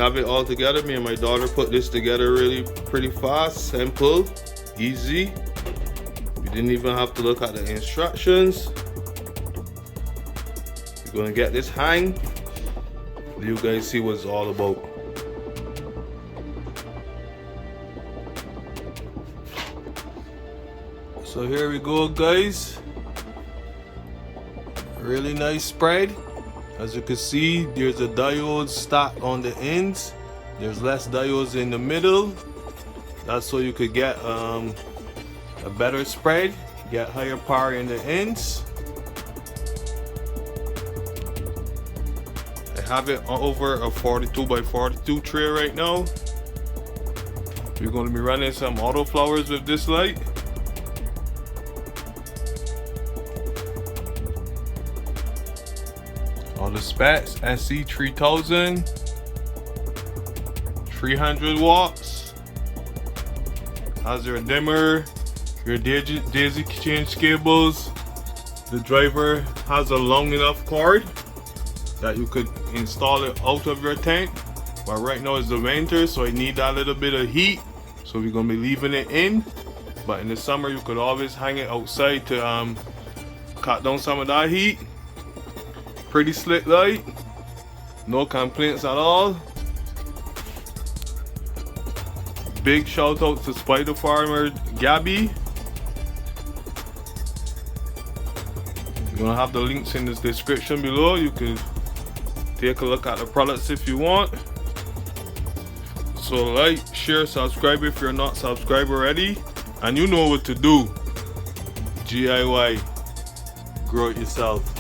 have it all together. Me and my daughter put this together really pretty fast, simple, easy. We didn't even have to look at the instructions. We're gonna get this hang. You guys see what it's all about. So here we go, guys. Really nice spread. As you can see, there's a diode stacked on the ends. There's less diodes in the middle. That's so you could get a better spread, get higher power in the ends. I have it over a 42 by 42 tray right now. We're going to be running some auto flowers with this light. All the specs: SE3000, 300 watts, has your dimmer, your daisy change cables. The driver has a long enough cord that you could install it out of your tank, but right now it's the winter, so I need that little bit of heat, so we're gonna be leaving it in. But in the summer you could always hang it outside to cut down some of that heat. Pretty slick light, no complaints at all. Big shout out to Spider Farmer Gabby. You're gonna have the links in the description below. You can take a look at the products if you want. So like, share, subscribe if you're not subscribed already, and you know what to do. DIY, grow it yourself.